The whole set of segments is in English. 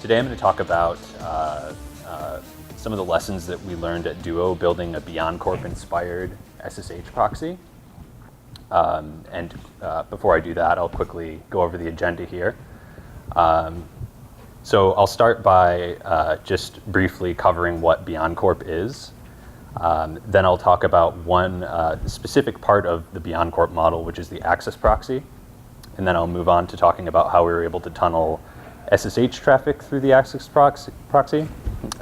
Today I'm going to talk about some of the lessons that we learned at Duo building a BeyondCorp-inspired SSH proxy. Before I do that, I'll quickly go over the agenda here. So I'll start by just briefly covering what BeyondCorp is. Then I'll talk about one specific part of the BeyondCorp model, which is the access proxy. And then I'll move on to talking about how we were able to tunnel SSH traffic through the access proxy.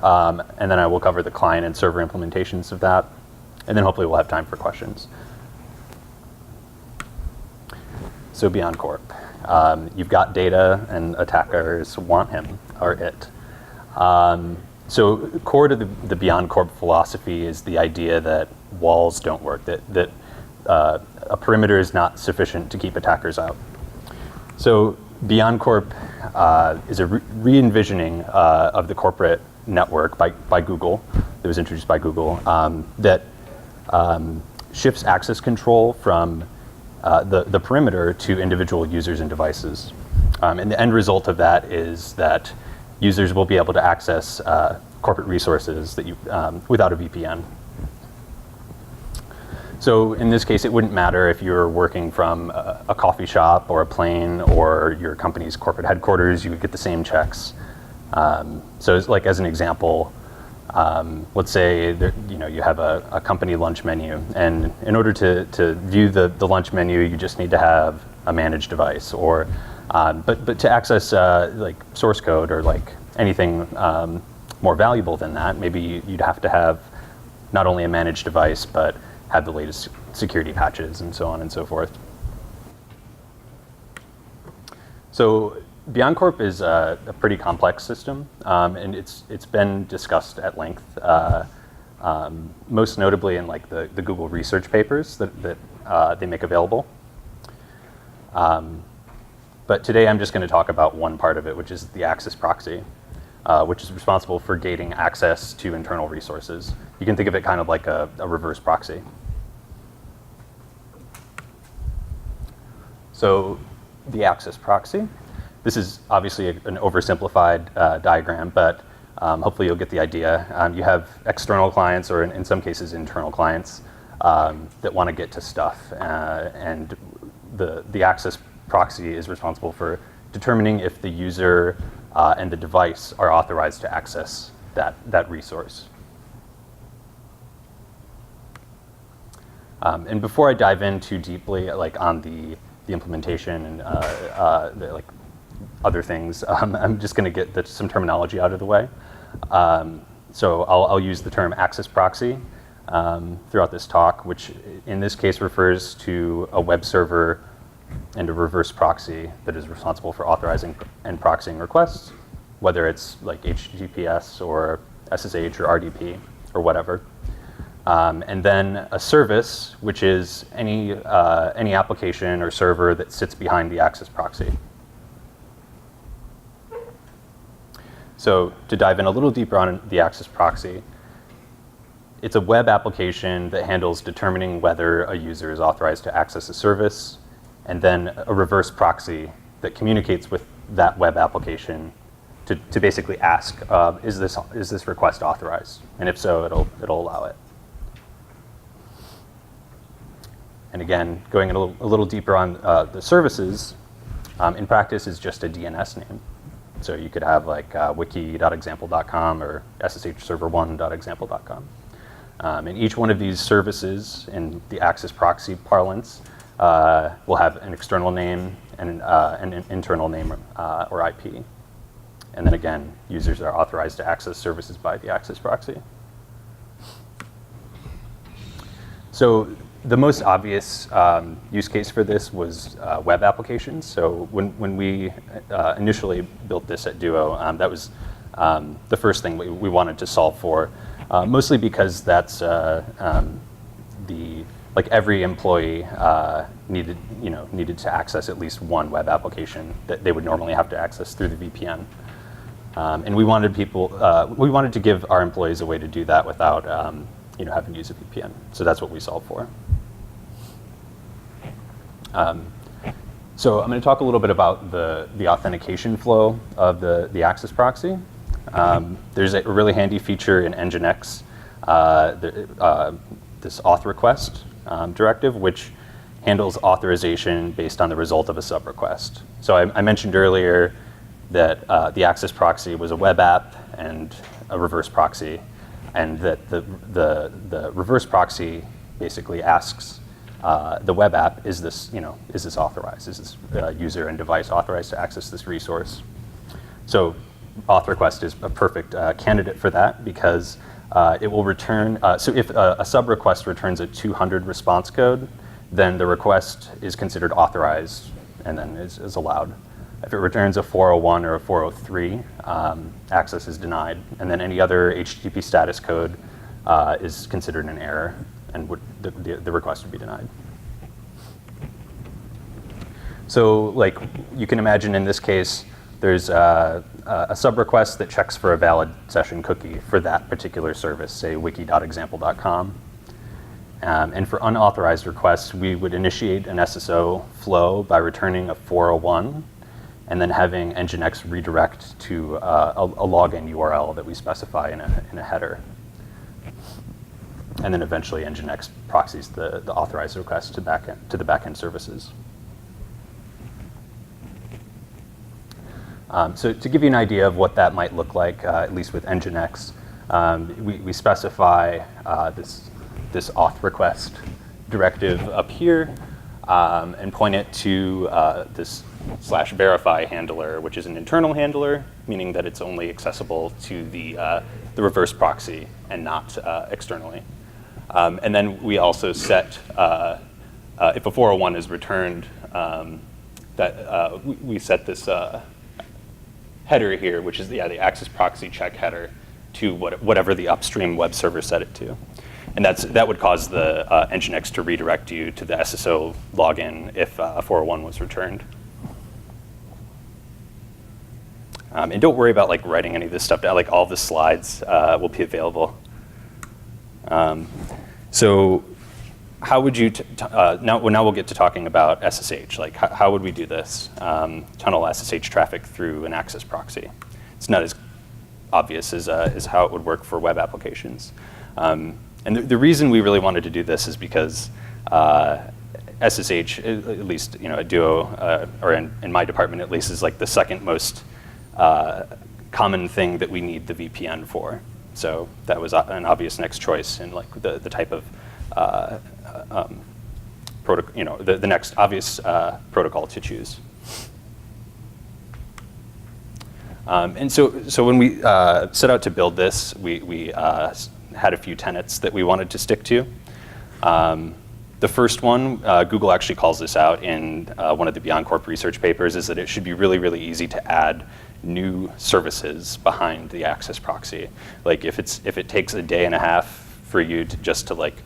And then I will cover the client and server implementations of that. And then hopefully we'll have time for questions. So BeyondCorp. You've got data and attackers want him or it. So core to the BeyondCorp philosophy is the idea that walls don't work, that a perimeter is not sufficient to keep attackers out. So BeyondCorp is a re-envisioning of the corporate network by Google, that was introduced by Google, that shifts access control from the perimeter to individual users and devices. And the end result of that is that users will be able to access corporate resources that without a VPN. So in this case, it wouldn't matter if you're working from a coffee shop or a plane or your company's corporate headquarters, you would get the same checks. So it's like as an example, let's say you have a company lunch menu, and in order to view the lunch menu, you just need to have a managed device, or but to access like source code or like anything more valuable than that, maybe you'd have to have not only a managed device, but have the latest security patches and so on and so forth. So BeyondCorp is a pretty complex system, and it's been discussed at length, most notably in like the Google research papers that they make available. But today I'm just going to talk about one part of it, which is the access proxy, which is responsible for gating access to internal resources. You can think of it kind of like a reverse proxy. So the access proxy, this is obviously an oversimplified diagram, but hopefully you'll get the idea. You have external clients, or in some cases internal clients, that want to get to stuff. And the access proxy is responsible for determining if the user and the device are authorized to access that resource. And before I dive in too deeply, like on the implementation and like other things, I'm just going to get some terminology out of the way. So I'll use the term access proxy throughout this talk, which in this case refers to a web server and a reverse proxy that is responsible for authorizing and proxying requests, whether it's like HTTPS or SSH or RDP or whatever. And then a service, which is any application or server that sits behind the access proxy. So to dive in a little deeper on the access proxy, it's a web application that handles determining whether a user is authorized to access a service, and then a reverse proxy that communicates with that web application to basically ask, is this request authorized? And if so, it'll allow it. And again, going in a little deeper on the services, in practice is just a DNS name. So you could have like wiki.example.com or sshserver1.example.com. And each one of these services in the access proxy parlance will have an external name and an internal name or IP. And then again, users are authorized to access services by the access proxy. So the most obvious use case for this was web applications. So when we initially built this at Duo, that was the first thing we wanted to solve for, mostly because that's like every employee needed to access at least one web application that they would normally have to access through the VPN. And we wanted to give our employees a way to do that without having to use a VPN. So that's what we solved for. So I'm going to talk a little bit about the authentication flow of the Access proxy. There's a really handy feature in Nginx, this auth request directive, which handles authorization based on the result of a sub request. So I mentioned earlier that the Access proxy was a web app and a reverse proxy, and that the reverse proxy basically asks the web app, is this authorized? Is this user and device authorized to access this resource? So auth request is a perfect candidate for that, because it will return, so if a sub request returns a 200 response code, then the request is considered authorized and then is allowed. If it returns a 401 or a 403, access is denied, and then any other HTTP status code is considered an error, and the request would be denied. So like you can imagine in this case, there's a sub request that checks for a valid session cookie for that particular service, say wiki.example.com. And for unauthorized requests, we would initiate an SSO flow by returning a 401 and then having Nginx redirect to a login URL that we specify in a header. And then eventually Nginx proxies the authorized request to the backend services. So to give you an idea of what that might look like, at least with Nginx, we specify this auth request directive up here and point it to this /verify handler, which is an internal handler, meaning that it's only accessible to the reverse proxy and not externally. And then we also set, if a 401 is returned, we set this header here, which is the Access proxy check header, to whatever the upstream web server set it to. And that would cause the Nginx to redirect you to the SSO login if a 401 was returned. And don't worry about like writing any of this stuff down. Like all the slides will be available. So how would you, now we'll get to talking about SSH. Like how would we do this? Tunnel SSH traffic through an Access proxy. It's not as obvious as how it would work for web applications. And the reason we really wanted to do this is because SSH, at least at Duo, or in my department at least, is like the second most common thing that we need the VPN for. So that was an obvious next choice in like the type of the next obvious protocol to choose. And so when we set out to build this, we had a few tenets that we wanted to stick to. The first one, Google actually calls this out in one of the BeyondCorp research papers, is that it should be really, really easy to add new services behind the Access proxy. Like if it takes a day and a half for you just to like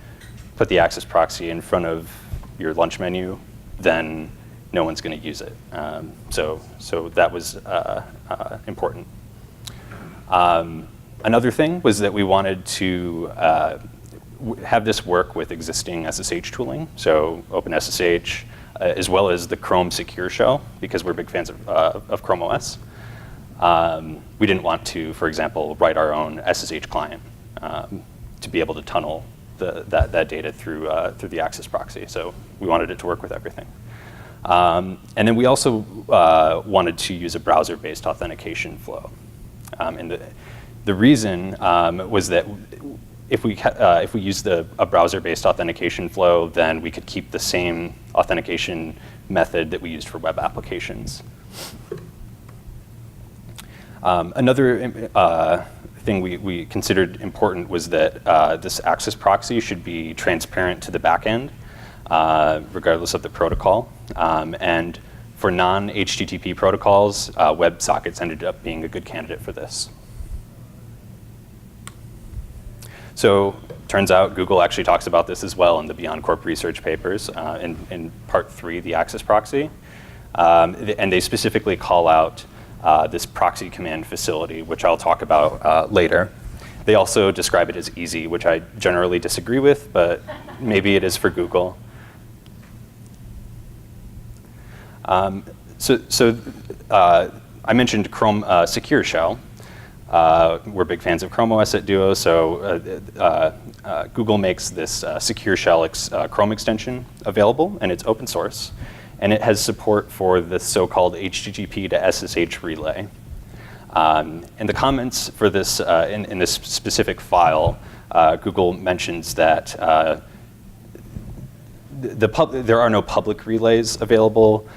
put the Access proxy in front of your lunch menu, then no one's going to use it. So that was important. Another thing was that we wanted to have this work with existing SSH tooling, so OpenSSH, as well as the Chrome Secure Shell, because we're big fans of Chrome OS. We didn't want to, for example, write our own SSH client to be able to tunnel that data through the Access proxy. So we wanted it to work with everything. And then we also wanted to use a browser-based authentication flow. And the reason was that if we used a browser-based authentication flow, then we could keep the same authentication method that we used for web applications. Another thing we considered important was that this Access proxy should be transparent to the backend, regardless of the protocol. And for non-HTTP protocols, WebSockets ended up being a good candidate for this. So turns out Google actually talks about this as well in the BeyondCorp research papers in part 3, the Access proxy. And they specifically call out this Proxy Command facility, which I'll talk about later. They also describe it as easy, which I generally disagree with, but maybe it is for Google. I mentioned Chrome Secure Shell. We're big fans of Chrome OS at Duo, so Google makes this Secure Shell Chrome extension available, and it's open source. And it has support for the so-called HTTP to SSH Relay. And the comments for this, in this specific file, Google mentions that there are no public relays available,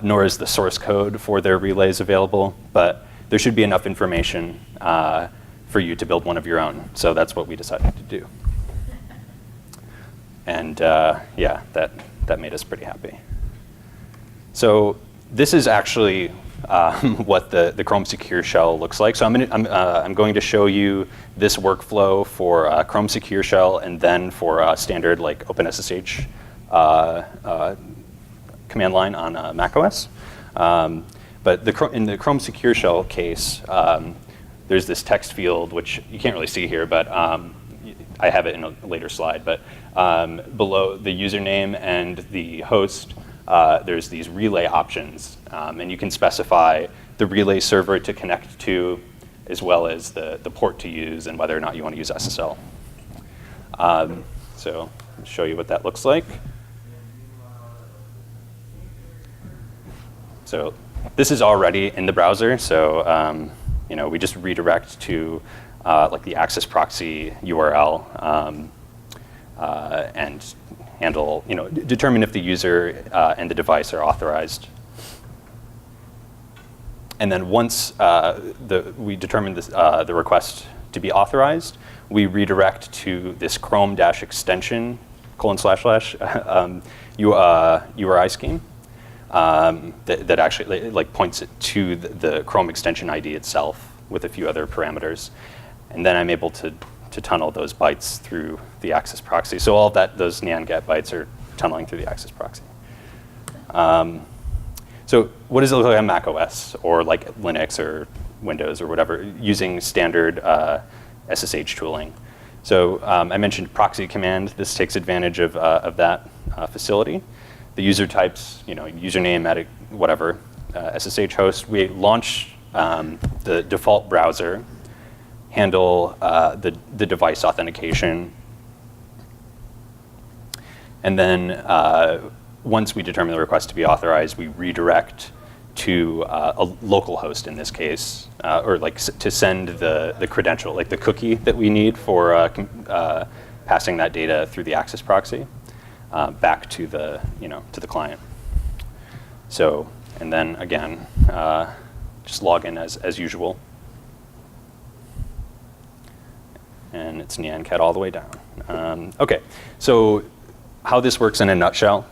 nor is the source code for their relays available, but there should be enough information for you to build one of your own. So that's what we decided to do. And yeah, that made us pretty happy. So this is actually what the Chrome Secure Shell looks like. So I'm going to show you this workflow for Chrome Secure Shell and then for standard like OpenSSH command line on macOS. But in the Chrome Secure Shell case, there's this text field, which you can't really see here, but I have it in a later slide. But below the username and the host, there's these relay options. And you can specify the relay server to connect to, as well as the port to use and whether or not you want to use SSL. So I'll show you what that looks like. So this is already in the browser. So we just redirect to like the Access Proxy URL and handle, determine if the user and the device are authorized. And then once we determine the request to be authorized, we redirect to this Chrome-extension : URI scheme that actually like points it to the Chrome extension ID itself with a few other parameters. And then I'm able to tunnel those bytes through the Access Proxy. So all of those NAND-GET bytes are tunneling through the Access Proxy. So what does it look like on macOS or like Linux or Windows or whatever using standard SSH tooling? So I mentioned Proxy Command. This takes advantage of that facility. The user types, username, whatever, SSH host. We launch the default browser, handle the device authentication, and then once we determine the request to be authorized, we redirect to a local host in this case, or like to send the credential, like the cookie that we need for passing that data through the Access Proxy back to the to the client. So, and then again, just log in as usual. And it's NyanCat all the way down. OK, so how this works in a nutshell.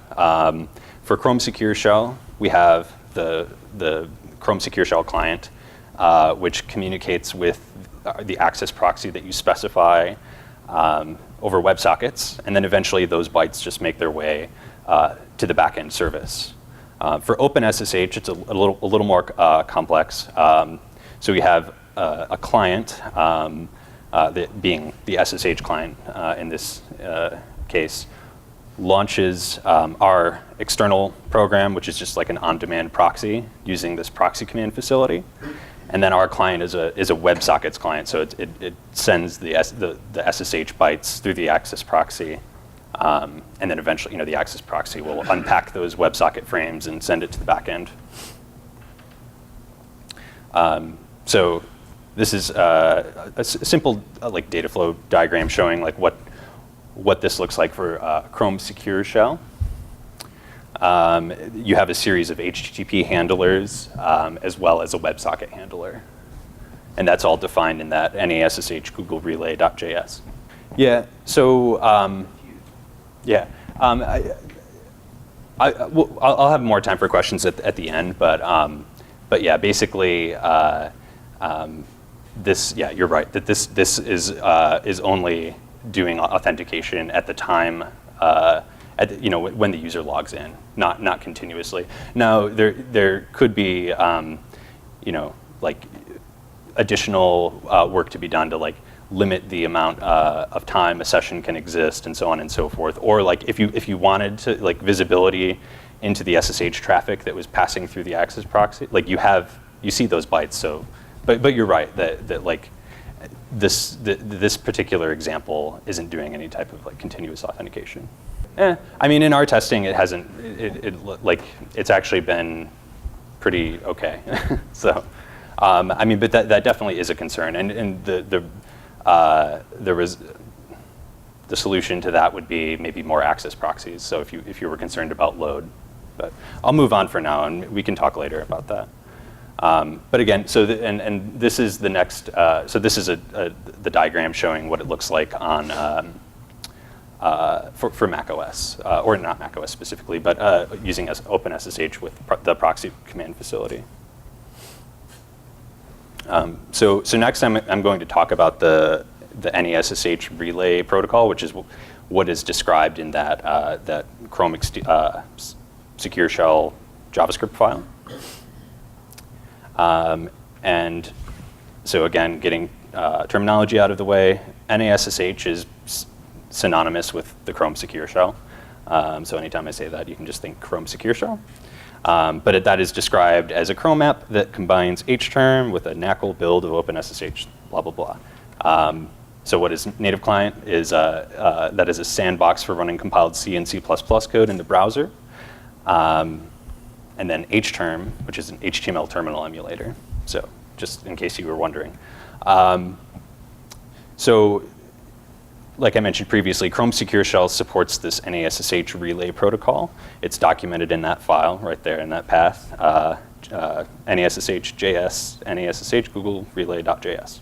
For Chrome Secure Shell, we have the Chrome Secure Shell client, which communicates with the Access Proxy that you specify over WebSockets. And then eventually those bytes just make their way to the backend service. For OpenSSH, it's a little more complex. So we have a client, being the SSH client in this case, launches our external program, which is just like an on-demand proxy using this Proxy Command facility. And then our client is a WebSockets client, so it sends the SSH bytes through the Access Proxy. And then eventually, the Access Proxy will unpack those WebSocket frames and send it to the back end. So this is a simple like data flow diagram showing like what this looks like for Chrome Secure Shell. You have a series of HTTP handlers as well as a WebSocket handler. And that's all defined in that NASSH Google Relay.js. Yeah, so yeah. I'll have more time for questions at the end, but yeah, basically, yeah, you're right that this is only doing authentication at the time when the user logs in, not continuously. Now there could be like additional work to be done to like limit the amount of time a session can exist and so on and so forth. Or like if you wanted to like visibility into the SSH traffic that was passing through the access proxy. Like you see those bytes. So, but you're right that like this particular example isn't doing any type of like continuous authentication. I mean, in our testing, it hasn't. It's actually been pretty okay. So, I mean, but that definitely is a concern, and the solution to that would be maybe more access proxies. So if you were concerned about load, but I'll move on for now, and we can talk later about that. But again, so and this is the next. So this is the diagram showing what it looks like on for Mac OS, or not Mac OS specifically, but using OpenSSH with the Proxy Command facility. So next I'm going to talk about the SSH Relay protocol, which is what is described in that Chrome secure shell JavaScript file. And so again, getting terminology out of the way, NASSH is synonymous with the Chrome secure shell. So anytime I say that, you can just think Chrome secure shell. But that is described as a Chrome app that combines HTerm with a NACL build of OpenSSH, blah, blah, blah. So what is native client is that is a sandbox for running compiled C and C++ code in the browser. And then HTerm, which is an HTML terminal emulator. So just in case you were wondering. So like I mentioned previously, Chrome Secure Shell supports this NASSH Relay protocol. It's documented in that file right there in that path. NASSH.js, NASSH Google Relay.js.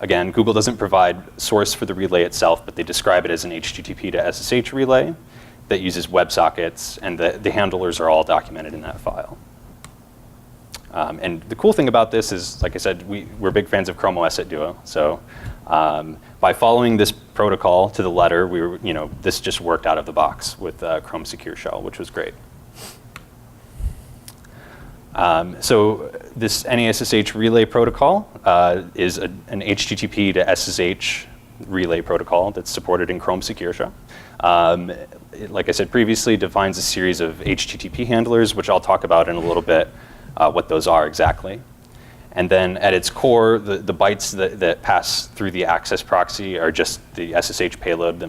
Again, Google doesn't provide source for the relay itself, but they describe it as an HTTP to SSH relay that uses WebSockets, and the handlers are all documented in that file. And the cool thing about this is, like I said, we're big fans of Chrome OS at Duo. So by following this protocol to the letter, this just worked out of the box with Chrome Secure Shell, which was great. So this NASSH Relay protocol is an HTTP to SSH relay protocol that's supported in Chrome Secure Shell. Like I said previously, defines a series of HTTP handlers, which I'll talk about in a little bit, what those are exactly. And then at its core, the bytes that pass through the access proxy are just the SSH payload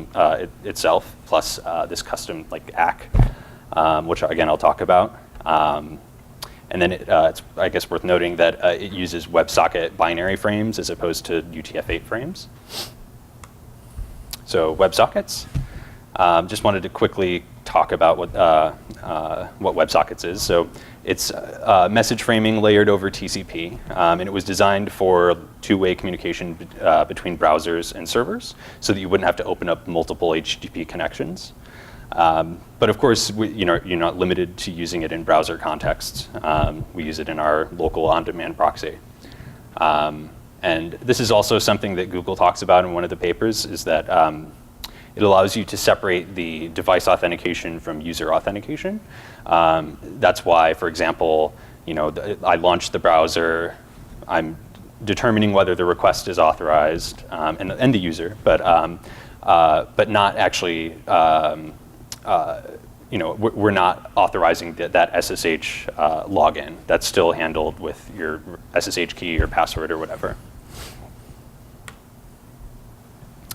itself, plus this custom like ACK, which again I'll talk about. And then it's, I guess, worth noting that it uses WebSocket binary frames as opposed to UTF-8 frames. So WebSockets. Just wanted to quickly talk about what WebSockets is. So it's message framing layered over TCP, and it was designed for two-way communication between browsers and servers, so that you wouldn't have to open up multiple HTTP connections. But of course, you're not limited to using it in browser contexts. We use it in our local on-demand proxy. And this is also something that Google talks about in one of the papers, is that it allows you to separate the device authentication from user authentication. That's why, for example, I launched the browser. I'm determining whether the request is authorized and the user, but not actually. We're not authorizing that SSH login. That's still handled with your SSH key or password or whatever.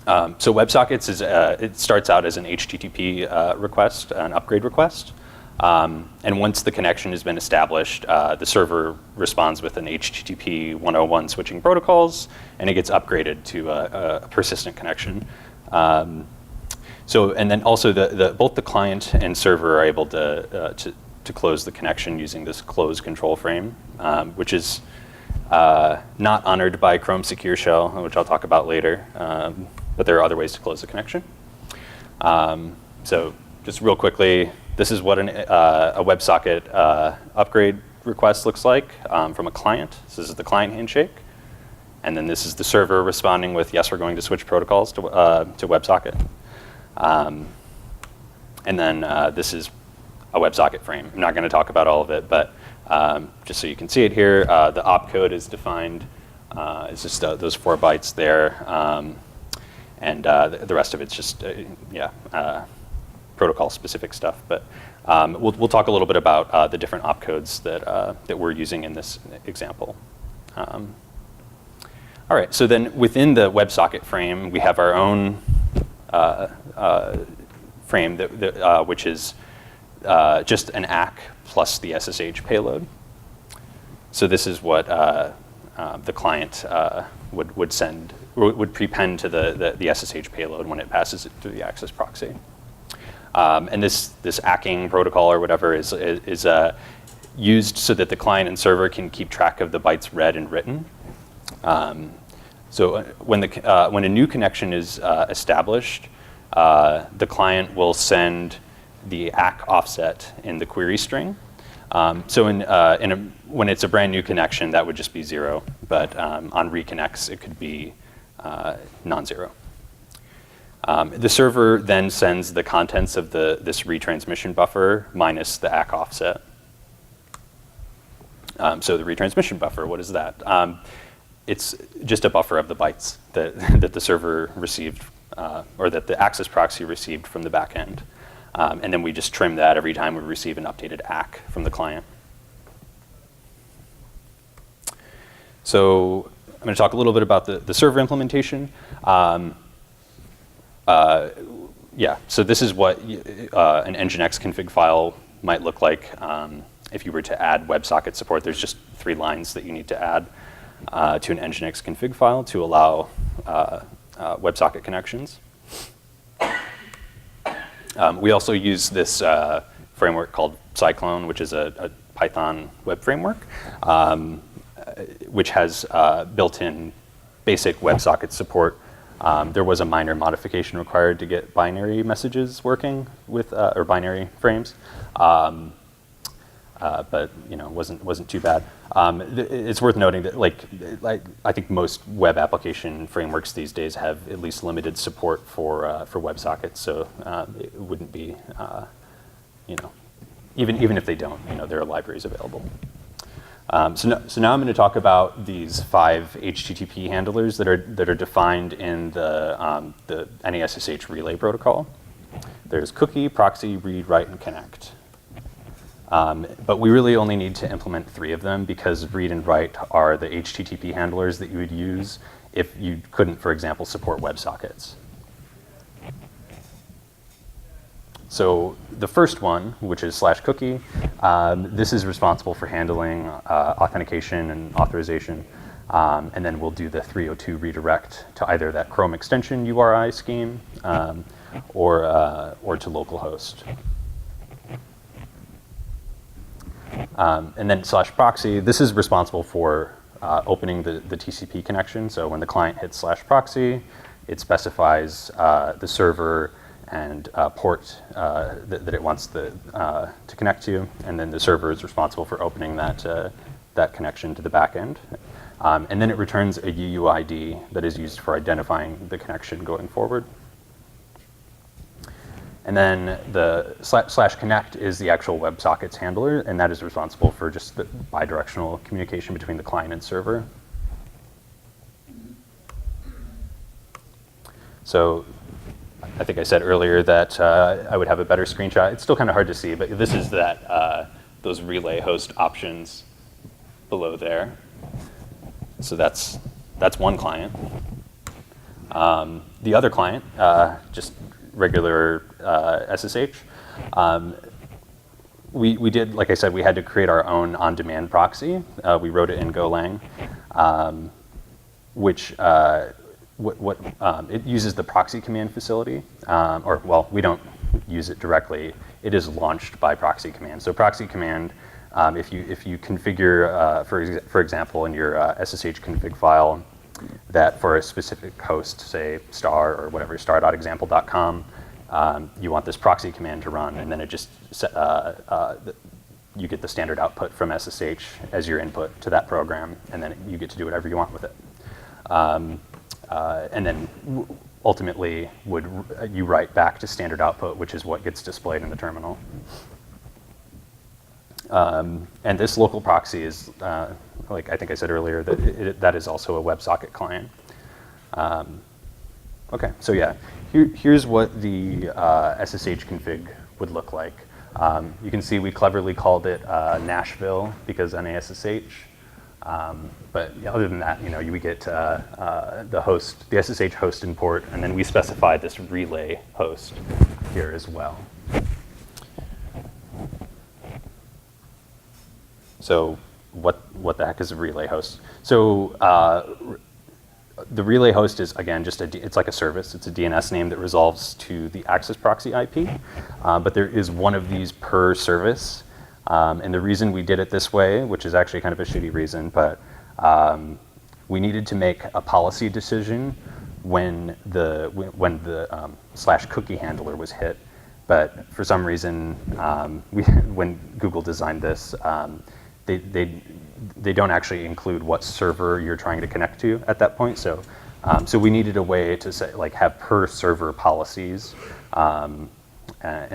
So WebSockets it starts out as an HTTP request, an upgrade request. And once the connection has been established, the server responds with an HTTP 101 switching protocols, and it gets upgraded to a persistent connection. And then also both the client and server are able to close the connection using this close control frame, which is not honored by Chrome Secure Shell, which I'll talk about later. But there are other ways to close the connection. So just real quickly, this is what a WebSocket upgrade request looks like from a client. So this is the client handshake. And then this is the server responding with, yes, we're going to switch protocols to WebSocket. And then this is a WebSocket frame. I'm not going to talk about all of it, but just so you can see it here, the opcode is defined. It's just those 4 bytes there. And the rest of it's just, protocol-specific stuff. But we'll talk a little bit about the different opcodes that we're using in this example. All right, so then within the WebSocket frame, we have our own frame which is just an ACK plus the SSH payload. So this is what the client would send, or would prepend to the SSH payload when it passes it through the access proxy. And this ACKing protocol or whatever is used so that the client and server can keep track of the bytes read and written. So when a new connection is established, the client will send the ACK offset in the query string. So when it's a brand new connection, that would just be 0. But on reconnects, it could be non-zero. The server then sends the contents of this retransmission buffer minus the ACK offset. So the retransmission buffer, what is that? It's just a buffer of the bytes that the server received, or that the access proxy received from the back end. And then we just trim that every time we receive an updated ACK from the client. So I'm going to talk a little bit about the server implementation. Yeah, so this is what an Nginx config file might look like if you were to add WebSocket support. There's just 3 lines that you need to add to an Nginx config file to allow WebSocket connections. We also use this framework called Cyclone, which is a Python web framework, which has built-in basic WebSocket support. There was a minor modification required to get binary messages working with, or binary frames, but wasn't too bad. It's worth noting that I think most web application frameworks these days have at least limited support for WebSockets, so it wouldn't be even if they don't, there are libraries available. So now I'm going to talk about these 5 HTTP handlers that are defined in the SSH Relay protocol. There's cookie, proxy, read, write, and connect. But we really only need to implement 3 of them because read and write are the HTTP handlers that you would use if you couldn't, for example, support WebSockets. So the first one, which is /cookie, this is responsible for handling authentication and authorization. And then we'll do the 302 redirect to either that Chrome extension URI scheme or to localhost. And then /proxy, this is responsible for opening the TCP connection. So when the client hits /proxy, it specifies the server and port that it wants to connect to, and then the server is responsible for opening that connection to the back end. And then it returns a UUID that is used for identifying the connection going forward. And then the /connect is the actual WebSockets handler, and that is responsible for just the bidirectional communication between the client and server. So I think I said earlier that I would have a better screenshot. It's still kind of hard to see, but this is those relay host options below there. So that's one client. The other client, just regular SSH. We did, like I said, we had to create our own on-demand proxy. We wrote it in Golang, which it uses the Proxy Command facility, we don't use it directly. It is launched by Proxy Command. So Proxy Command, if you configure, for example, in your SSH config file, that for a specific host, say star or whatever, star.example.com, you want this Proxy Command to run, and then it just you get the standard output from SSH as your input to that program, and then you get to do whatever you want with it. And then ultimately you write back to standard output, which is what gets displayed in the terminal. And this local proxy is, like I think I said earlier, that is also a WebSocket client. Okay, so yeah, here's what the SSH config would look like. You can see we cleverly called it Nashville because NASSH. But other than that, we get the host, the SSH host import, and then we specify this relay host here as well. So what the heck is a relay host? So the relay host is, again, it's like a service. It's a DNS name that resolves to the access proxy IP. But there is one of these per service. And the reason we did it this way, which is actually kind of a shitty reason, but we needed to make a policy decision when the /cookie handler was hit. But for some reason, when Google designed this, they don't actually include what server you're trying to connect to at that point. So we needed a way to say, have per server policies. And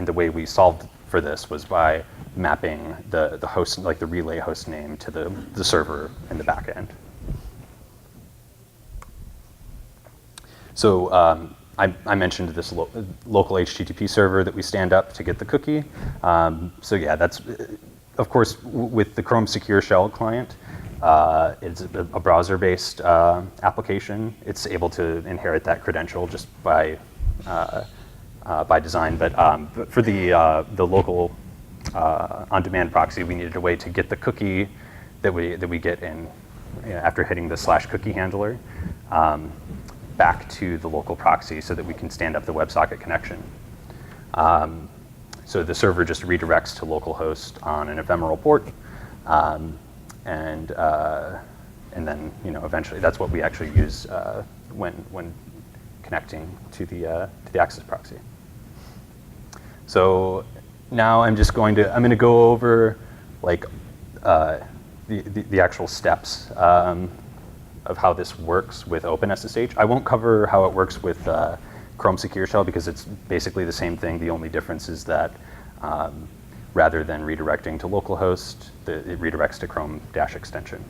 the way we solved for this was by mapping the host, the relay host name, to the server in the back end. So I mentioned this local HTTP server that we stand up to get the cookie. So yeah, that's, of course, with the Chrome Secure Shell client, it's a browser-based application. It's able to inherit that credential just by design. But for the local on-demand proxy, we needed a way to get the cookie that we get in after hitting the /cookie handler back to the local proxy so that we can stand up the WebSocket connection. So the server just redirects to localhost on an ephemeral port, and then eventually that's what we actually use when connecting to the access proxy. So now I'm going to go over the actual steps of how this works with OpenSSH. I won't cover how it works with Chrome Secure Shell because it's basically the same thing. The only difference is that rather than redirecting to localhost, it redirects to Chrome-extension.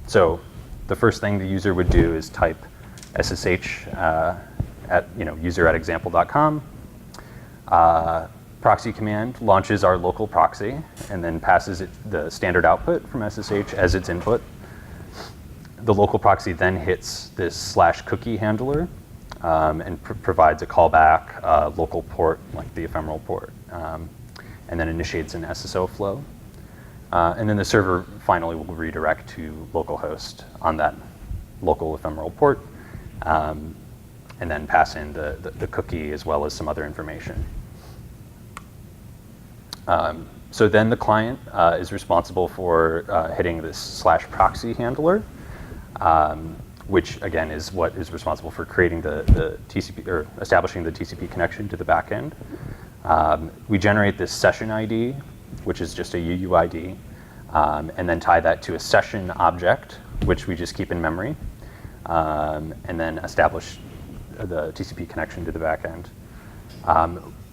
So the first thing the user would do is type SSH at user@example.com. Proxy command launches our local proxy and then passes it the standard output from SSH as its input. The local proxy then hits this /cookie handler and provides a callback local port, like the ephemeral port, and then initiates an SSO flow. And then the server finally will redirect to localhost on that local ephemeral port, and then pass in the cookie as well as some other information. So then the client is responsible for hitting this /proxy handler, which again is what is responsible for creating the TCP or establishing the TCP connection to the back end. We generate this session ID, which is just a UUID, and then tie that to a session object, which we just keep in memory, and then establish the TCP connection to the back end.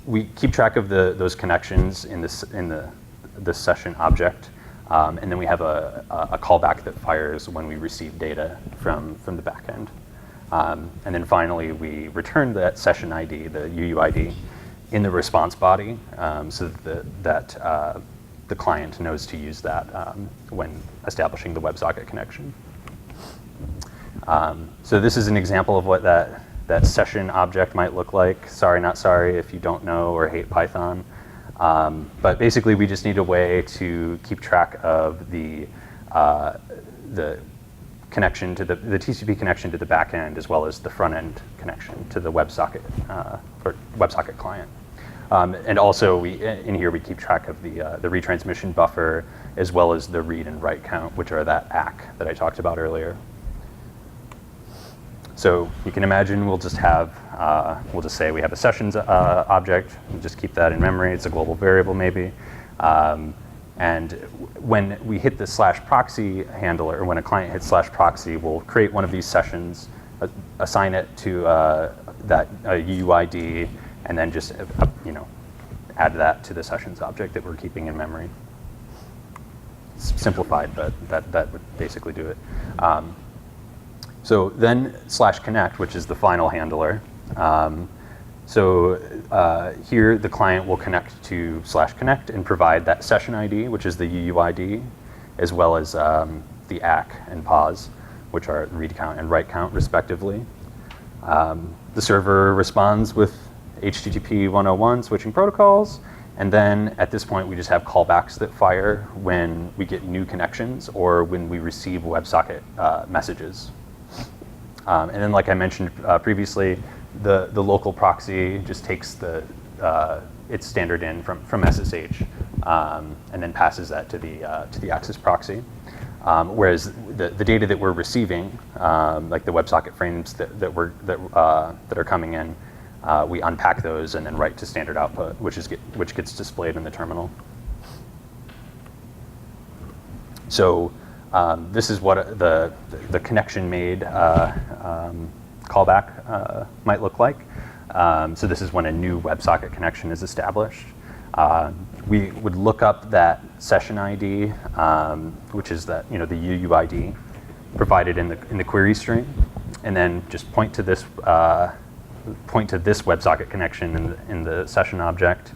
We keep track of those connections in the session object, and then we have a callback that fires when we receive data from the back end. And then finally, we return that session ID, the UUID, in the response body, so that the client knows to use that when establishing the WebSocket connection. So this is an example of what that session object might look like. Sorry, not sorry if you don't know or hate Python. But basically, we just need a way to keep track of the connection to the TCP connection to the back end, as well as the front end connection to the WebSocket or WebSocket client. And also, in here we keep track of the retransmission buffer, as well as the read and write count, which are that ACK that I talked about earlier. So you can imagine we'll just say we have a sessions object. We'll just keep that in memory. It's a global variable maybe. And when we hit the /proxy handler, or when a client hits /proxy, we'll create one of these sessions, assign it to that UUID, and then just add that to the sessions object that we're keeping in memory. It's simplified, but that would basically do it. So then /connect, which is the final handler. Here the client will connect to /connect and provide that session ID, which is the UUID, as well as the ACK and pause, which are read count and write count respectively. The server responds with HTTP 101 switching protocols, and then at this point we just have callbacks that fire when we get new connections or when we receive WebSocket messages. And then, like I mentioned previously, the local proxy just takes its standard in from SSH and then passes that to the access proxy. Whereas the data that we're receiving, like the WebSocket frames that are coming in, we unpack those and then write to standard output, which gets displayed in the terminal. So this is what the connection made callback might look like. So this is when a new WebSocket connection is established. We would look up that session ID, which is the UUID provided in the query string, and then just point to this WebSocket connection in the session object,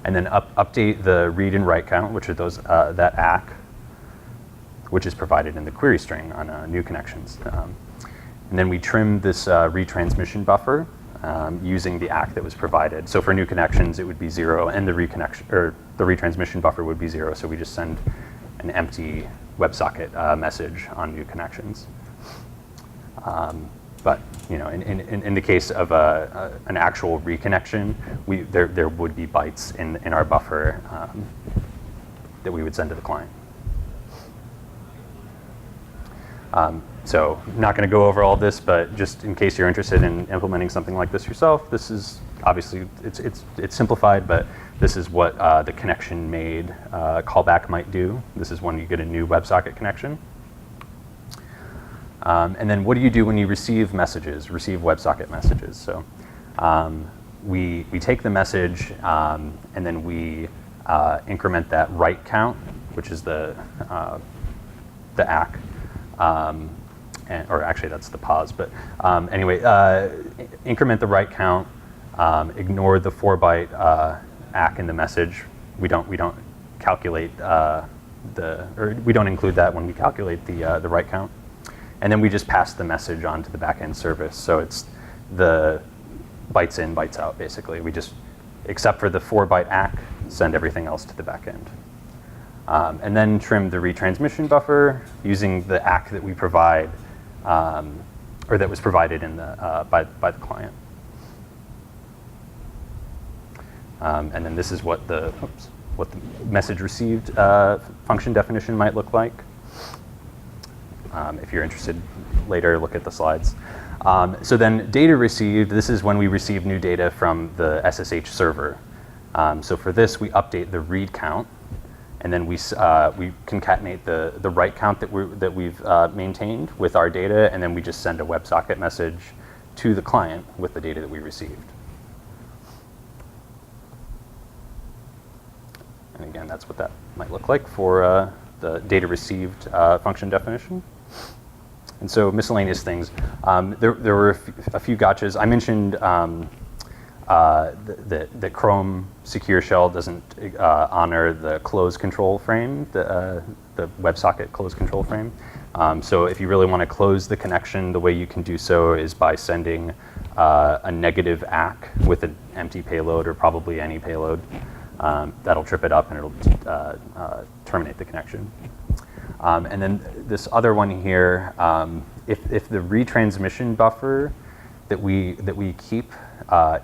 and then update the read and write count, which are that ACK, which is provided in the query string on new connections. And then we trim this retransmission buffer using the ACK that was provided. So for new connections, it would be 0, and the retransmission buffer would be 0. So we just send an empty WebSocket message on new connections. But in the case of an actual reconnection, there would be bytes in our buffer that we would send to the client. So not going to go over all this, but just in case you're interested in implementing something like this yourself, this is obviously it's simplified, but this is what the connection made callback might do. This is when you get a new WebSocket connection. And then what do you do when you receive WebSocket messages? So we take the message and then we increment that write count, which is the ACK. Or actually that's the pause, but anyway, increment the write count, ignore the 4-byte ACK in the message. We don't calculate we don't include that when we calculate the write count. And then we just pass the message on to the backend service. So it's the bytes in, bytes out, basically. We just, except for the 4-byte ACK, send everything else to the backend. And then trim the retransmission buffer using the ACK that we provide, or that was provided by the client. And then this is what the message received function definition might look like. If you're interested later, look at the slides. So then data received, this is when we receive new data from the SSH server. So for this, we update the read count, and then we concatenate the write count that we've maintained with our data, and then we just send a WebSocket message to the client with the data that we received. And again, that's what that might look like for the data received function definition. And so miscellaneous things. There were a few gotchas. I mentioned that Chrome Secure Shell doesn't honor the close control frame, the WebSocket close control frame. So if you really want to close the connection, the way you can do so is by sending a negative ACK with an empty payload, or probably any payload. That'll trip it up and it'll terminate the connection. And then this other one here, if the retransmission buffer that we keep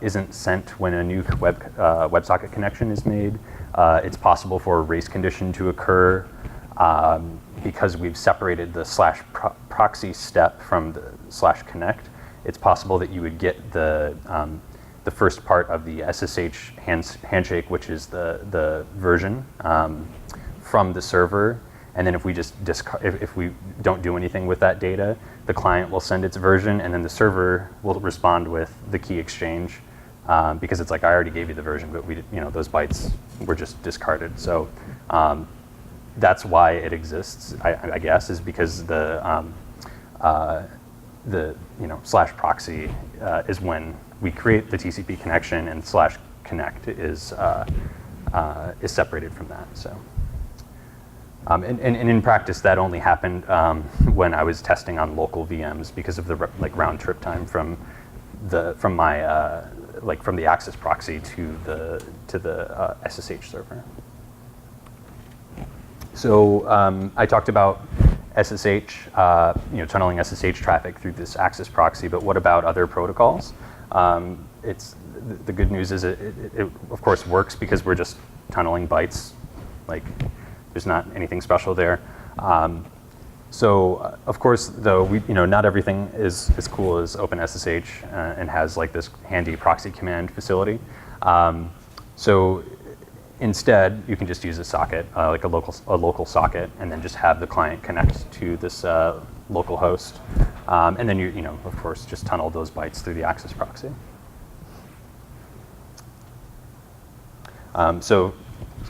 isn't sent when a new WebSocket connection is made, it's possible for a race condition to occur because we've separated the /proxy step from the /connect. It's possible that you would get the first part of the SSH handshake, which is the version from the server. And then if we just if we don't do anything with that data, the client will send its version, and then the server will respond with the key exchange because it's like, I already gave you the version, but those bytes were just discarded. So that's why it exists, I guess, is because the slash proxy is when we create the TCP connection, and slash connect is separated from that. So, and in practice, that only happened when I was testing on local VMs because of the round trip time from the Access proxy to the SSH server. So I talked about SSH, tunneling SSH traffic through this Access proxy, but what about other protocols? The good news is it of course works because we're just tunneling bytes. Like, there's not anything special there. So of course, though, not everything is as cool as OpenSSH and has like this handy proxy command facility. So instead, you can just use a socket, like a local socket, and then just have the client connect to this local host, and then you of course just tunnel those bytes through the Access proxy. So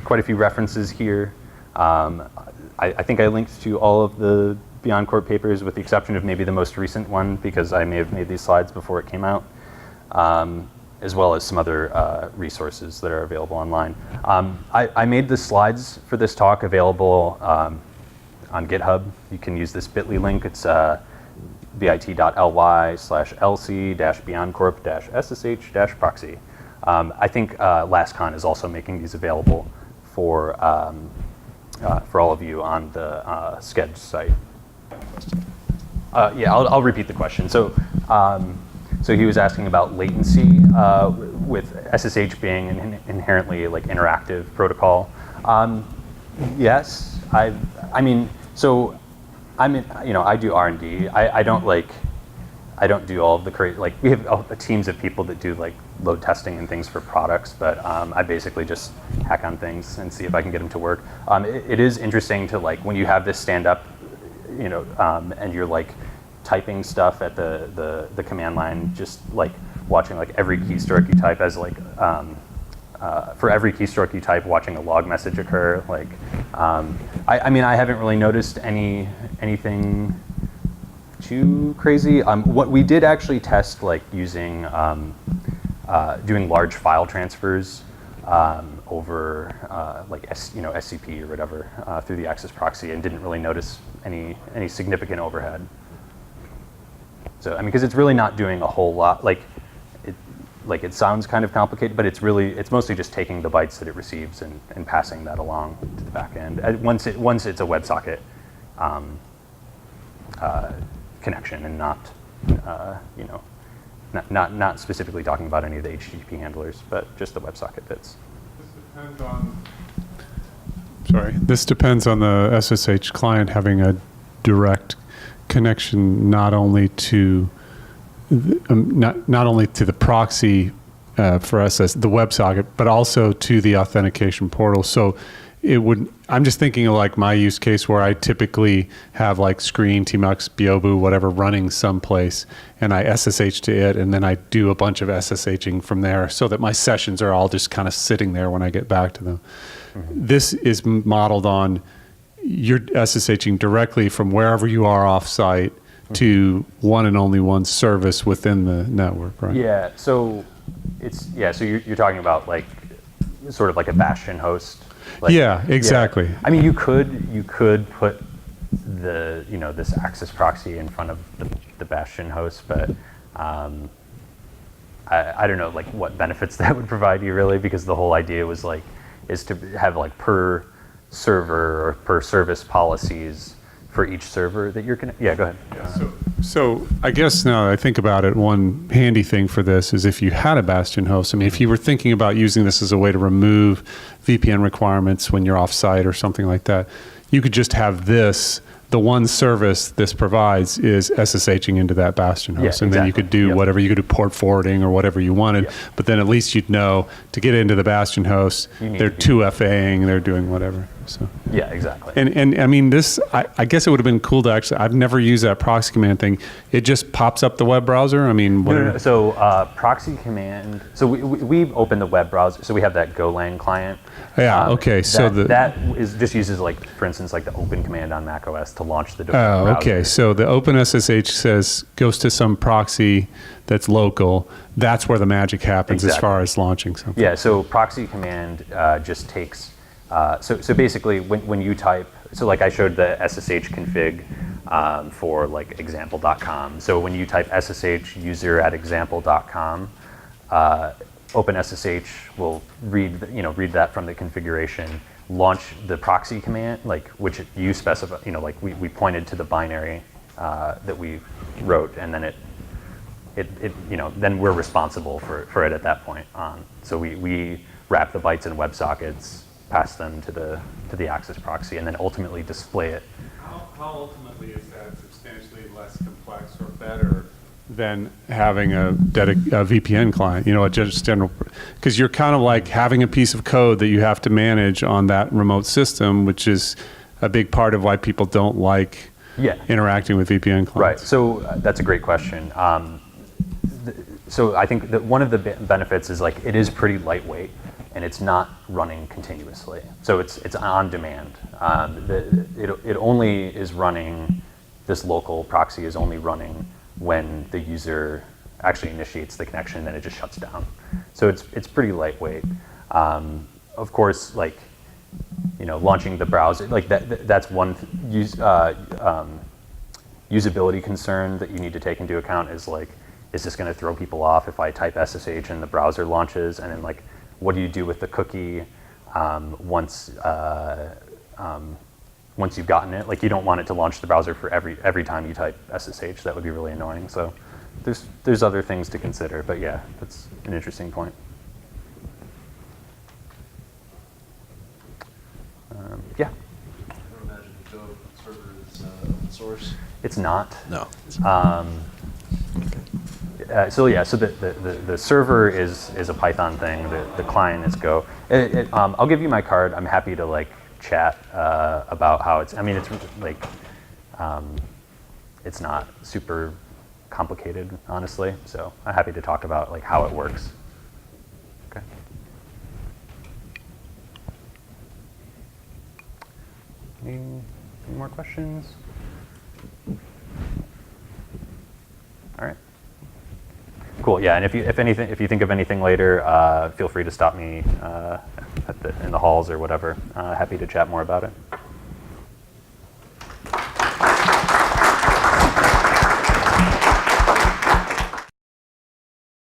quite a few references here. I think I linked to all of the BeyondCorp papers with the exception of maybe the most recent one because I may have made these slides before it came out, as well as some other resources that are available online. I made the slides for this talk available on GitHub. You can use this bit.ly link. It's bit.ly/lc-beyondcorp-ssh-proxy. I think LastCon is also making these available for all of you on the Sked site. Yeah, I'll repeat the question. So he was asking about latency with SSH being an inherently interactive protocol. Yes, I do R&D. I don't do all of the we have teams of people that do load testing and things for products, but I basically just hack on things and see if I can get them to work. It is interesting to when you have this stand up, and you're typing stuff at the command line, just watching every keystroke you type as for every keystroke you type, watching a log message occur. I haven't really noticed anything too crazy. What we did actually test using doing large file transfers over SCP or whatever through the Access proxy, and didn't really notice any significant overhead. So because it's really not doing a whole lot. It sounds kind of complicated, but it's mostly just taking the bytes that it receives and passing that along to the back end. Once it's a WebSocket connection, and not specifically talking about any of the HTTP handlers, but just the WebSocket bits. This depends on the SSH client having a direct connection not only to the proxy for the WebSocket, but also to the authentication portal. So I'm just thinking of my use case where I typically have Screen, Tmux, Biobu, whatever running someplace, and I SSH to it, and then I do a bunch of SSHing from there so that my sessions are all just kind of sitting there when I get back to them. Mm-hmm. This is modeled on you're SSHing directly from wherever you are off-site to one and only one service within the network, right? Yeah. So so you're talking about sort of a bastion host. Yeah, exactly. Yeah. You could put the this Access proxy in front of the bastion host, but I don't know what benefits that would provide you really, because the whole idea was is to have per server or per service policies for each server that you're connected. Yeah, go ahead. Yeah, so I guess now I think about it, one handy thing for this is if you had a bastion host, if you were thinking about using this as a way to remove VPN requirements when you're off-site or something like that, you could just have this, the one service this provides is SSHing into that bastion host. And then you could do whatever, you could do port forwarding or whatever you wanted, but then at least you'd know to get into the bastion host, they're 2FAing, they're doing whatever. So. Yeah, exactly. And I mean, this, I guess it would have been cool to actually, I've never used that proxy command thing. It just pops up the web browser? I mean, what? No. So Proxy Command, so we open the web browser, so we have that Golang client. Yeah, okay. So that is just uses, like, for instance, like the open command on Mac OS to launch the Oh, browser. okay. So the OpenSSH says, goes to some proxy that's local. That's where the magic happens as far as launching something. Yeah, so Proxy Command just takes, so basically when you type, so like I showed the SSH config for like example.com. So when you type SSH user at example.com, OpenSSH will read that from the configuration, launch the proxy command, like which you specify, like we pointed to the binary that we wrote, and then then we're responsible for it at that point on. So we wrap the bytes in WebSockets, pass them to the Access proxy, and then ultimately display it. How ultimately is that substantially less complex or better than having a VPN client? A just general, because you're kind of like having a piece of code that you have to manage on that remote system, which is a big part of why people don't like interacting with VPN clients. Right. So that's a great question. So I think that one of the benefits is, like, it is pretty lightweight and it's not running continuously. So it's on demand. It only is running, this local proxy is only running when the user actually initiates the connection, then it just shuts down. So it's pretty lightweight. Of course, like, launching the browser, like that's one usability concern that you need to take into account, is like, is this going to throw people off if I type SSH and the browser launches? And then, like, what do you do with the cookie once you've gotten it? Like, you don't want it to launch the browser for every time you type SSH. That would be really annoying. So there's other things to consider. But yeah, that's an interesting point. Yeah. I don't imagine the Go server is open source. It's not. No. So the server is a Python thing. The client is Go. I'll give you my card. I'm happy to, like, chat about how it's. I mean, it's like it's not super complicated, honestly. So I'm happy to talk about, like, how it works. Okay. Any more questions? All right. Cool. Yeah, and if you think of anything later, feel free to stop me in the halls or whatever. Happy to chat more about it.